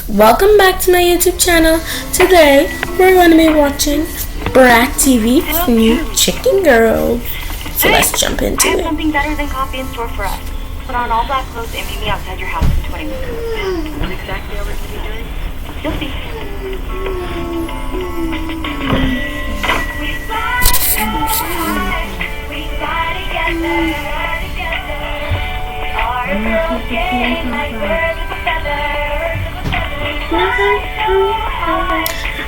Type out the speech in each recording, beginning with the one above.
welcome back to my YouTube channel. Today we're going to be watching Brak TV's new Chicken Girl. So let's jump into it. I have it. something better than coffee in store for us. Put on all black clothes and meet me outside your house in 20 minutes. What exactly are we going to be doing? You'll see. We fly together. We are a girl gang like birds of a feather.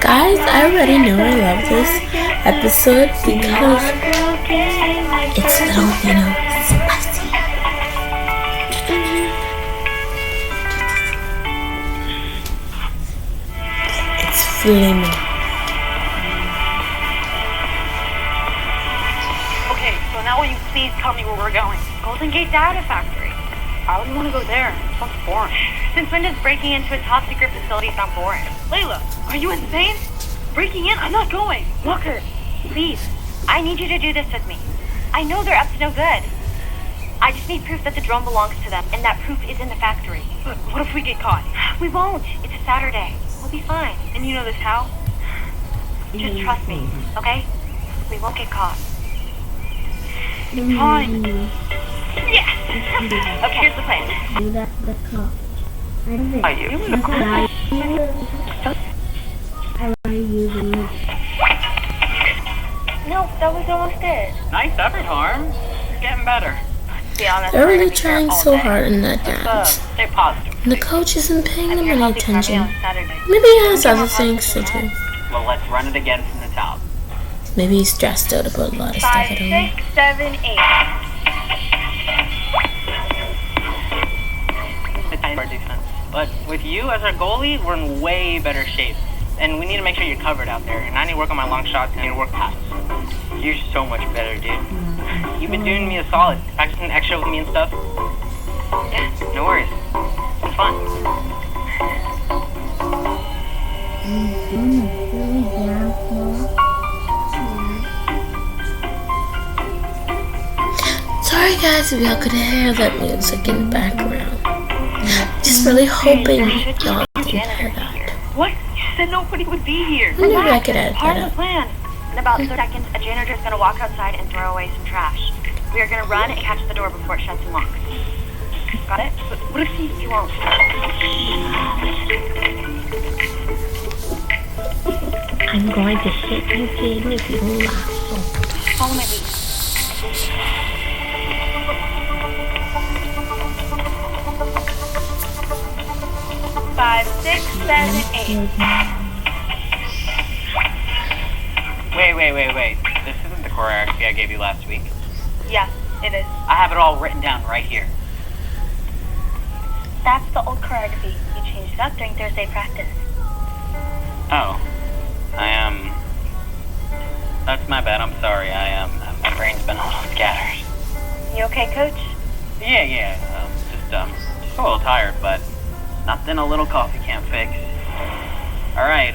Guys, I already know I love this episode because it's little, spicy. It's flaming. Okay, so now will you please tell me where we're going? Golden Gate Data Factory. I wouldn't want to go there. It sounds boring. Since when does breaking into a top secret facility sound boring? Layla, are you insane? Breaking in? I'm not going. Walker, please. I need you to do this with me. I know they're up to no good. I just need proof that the drone belongs to them, and that proof is in the factory. But what if we get caught? We won't. It's a Saturday. We'll be fine. And you know this how? Just trust me, okay? We won't get caught. It's fine. Yes! Okay, here's the plan. Are you? No, that was almost it. Nice effort, Harm. You're getting better. Be honest, They're really trying so hard in that dance. Stay positive. And the coach isn't paying them any attention. Saturday. Maybe he has other things to do. Well, let's run it again from the top. Maybe he's stressed out about a lot of stuff. 5, I don't know. 6, 7, 8. Our defense. But with you as our goalie, we're in way better shape. And we need to make sure you're covered out there. And I need to work on my long shots and I need to work passes. You're so much better, dude. You've been doing me a solid. Practicing extra with me and stuff. Yeah, no worries. It's fun. Sorry guys if y'all could hear that music in the background. Just really hoping y'all didn't hear that. What? You said nobody would be here. Maybe I could edit Part that of the out. plan. In about 30 seconds, a janitor is going to walk outside and throw away some trash. We are going to run and catch the door before it shuts and locks. Got it? But what if he won't? I'm going to hit you again if you don't laugh. Follow my lead. Five, 6, 7, 8. Wait. This isn't the choreography I gave you last week. Yeah, it is. I have it all written down right here. That's the old choreography. You changed it up during Thursday practice. Oh. That's my bad. I'm sorry. My brain's been a little scattered. You okay, Coach? Yeah. Just a little tired, but nothing a little coffee can't fix. All right,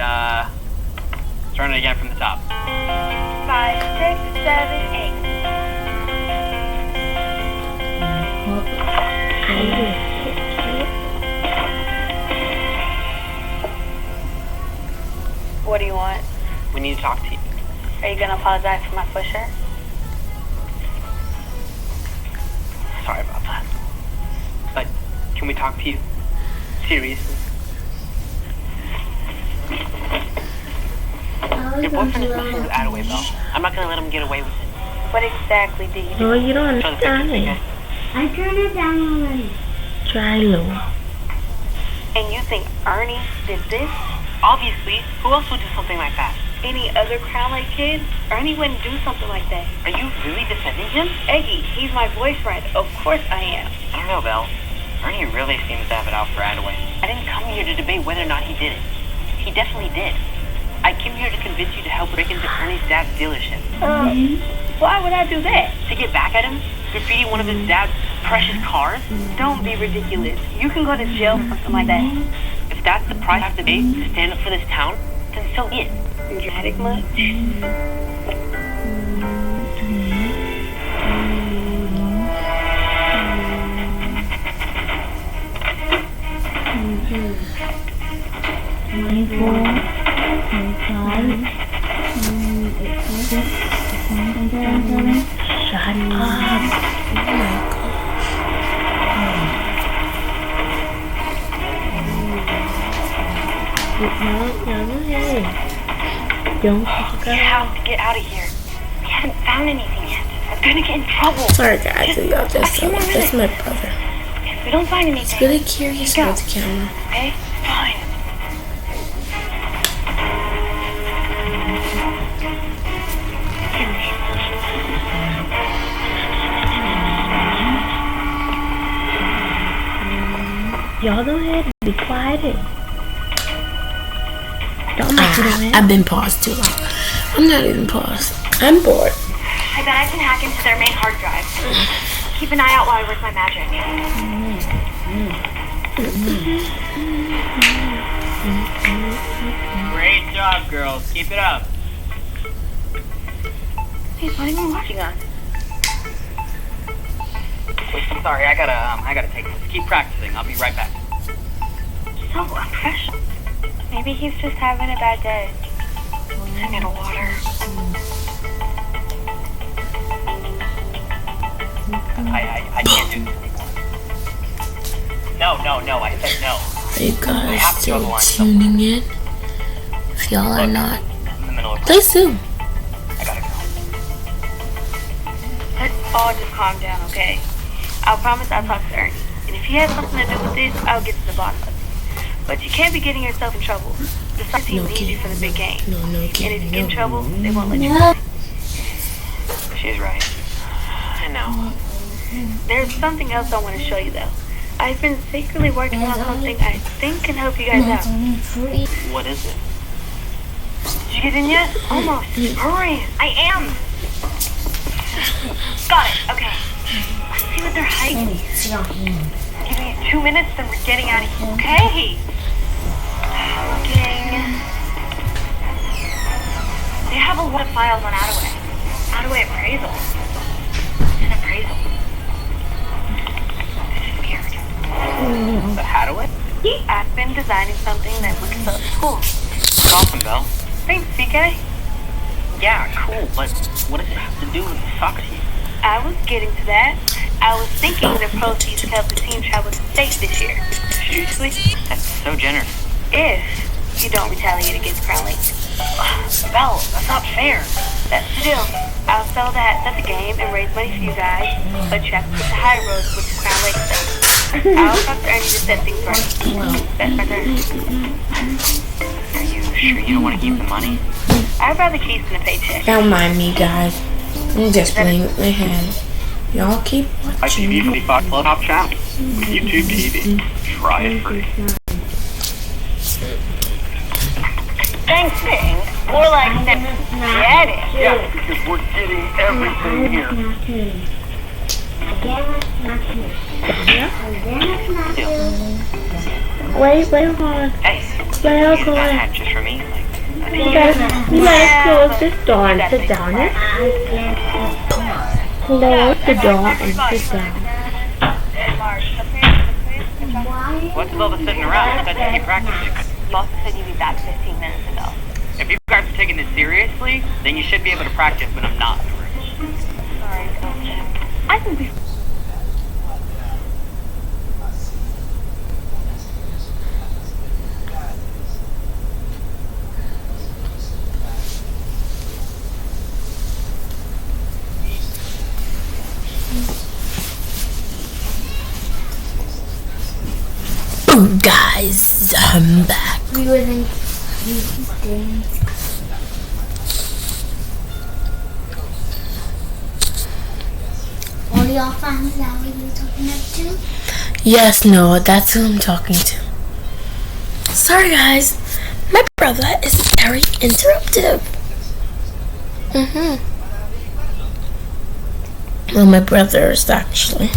let's run it again from the top. 5, 6, 7, 8. What do you want? We need to talk to you. Are you gonna apologize for my pusher? Sorry about that. But can we talk to you? Seriously? Your boyfriend is messing with Attaway, Belle. I'm not gonna let him get away with it. What exactly do you do? No, you don't Show the pictures, understand okay? it. I turned it down already. Try low. And you think Ernie did this? Obviously. Who else would do something like that? Any other Crown-like kid? Ernie wouldn't do something like that. Are you really defending him? Eggie, he's my boyfriend. Of course I am. I don't know, Belle. Ernie really seems to have it out for Attaway. I didn't come here to debate whether or not he did it. He definitely did. I came here to convince you to help break into Ernie's dad's dealership. Why would I do that? To get back at him? Graffiti one of his dad's precious cars? Don't be ridiculous. You can go to jail for something like that. If that's the price I have to pay to stand up for this town, then so be it. Dramatic much? 24, 25, 26, 27. Shut up. Oh my god. No, hey. Don't fuck We up. have to get out of here. We haven't found anything yet. We're gonna get in trouble. Sorry guys, y'all just a few more that's my minutes. brother. If we don't find anything, He's really curious go. about the camera. okay? Fine. Y'all go ahead and be quiet. Don't make it away. I've been paused too long. I'm not even paused. I'm bored. I bet I can hack into their main hard drive. Keep an eye out while I work my magic. Great job, girls. Keep it up. Hey, why are you watching us? Sorry, I gotta take this. Keep practicing. I'll be right back. So unprofessional. Maybe he's just having a bad day. I need a water. I can't do this anymore. No, I said no. Are you guys have to go to still lunch. tuning in? If y'all are not, I'm in the middle of please do. I gotta go. Let's all just calm down, okay? I promise I'll talk to Ernie. And if he has something to do with this, I'll get to the bottom of it. But you can't be getting yourself in trouble. The soccer team No needs you kidding. for the big game. No, And if you get in no. trouble, they won't let you play. She's right. I know. There's something else I want to show you, though. I've been secretly working on something I think can help you guys out. What is it? Did you get in yet? Almost. Hurry. I am. Got it. Okay. Let's see what they're hiding. Give me 2 minutes, then we're getting out of here. Okay. Looking. They have a lot of files on Attaway. Attaway appraisal. An appraisal. This is weird. The Hathaway? I've been designing something that we can sell at school. It's awesome, Belle. Thanks, CK. Yeah, cool, but what does it have to do with the soccer team? I was getting to that. I was thinking the proceeds to help the team travel to the States this year. Seriously? That's so generous. If you don't retaliate against Crown Lake. Belle, that's not fair. That's the deal. I'll sell the hats at the game and raise money for you guys, but you have to put the high road with the Crown Lake stuff. I'll talk to Ernie to set things right. That's my turn. Are you sure you don't want to keep the money? I'd rather keep than a paycheck. Don't mind me, guys. I'm just playing with my hands. Y'all keep watching. ITV 25 Club Top Channel. YouTube TV. Try it free. Thanks, Bing. More like get it. Yeah, because we're getting everything here. Wait, hold on. Hey, Wait, you hold got a on. hat just for me? You gotta close this door and sit down. Close the door and sit down. What's with all the sitting around? I thought you keep practicing. Boss said you'd be back 15 minutes ago. If you guys are taking this seriously, then you should be able to practice when I'm not in the room. Sorry, Coach. I think we... Boom, guys, I'm back. We were in all y'all found out who you were talking to? Yes, Noah, that's who I'm talking to. Sorry, guys. My brother is very interruptive. Well, my brother is actually.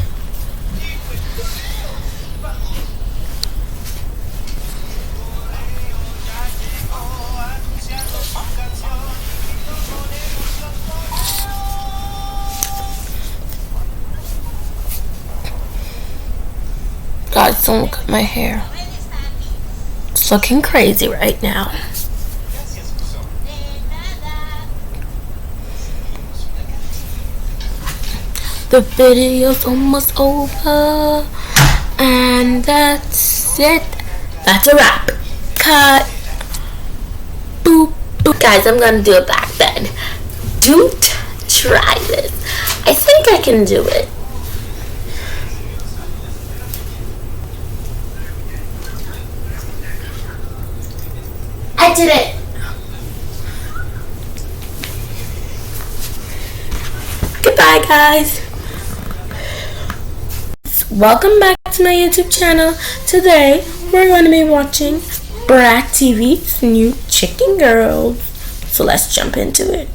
God, don't look at my hair. It's looking crazy right now. The video's almost over, and that's it. That's a wrap. Cut. Boop, boop. Guys, I'm gonna do a back bend. Don't try this. I think I can do it. I did it. Goodbye, guys. Welcome back to my YouTube channel. Today, we're going to be watching Brat TV's new Chicken Girl. So let's jump into it.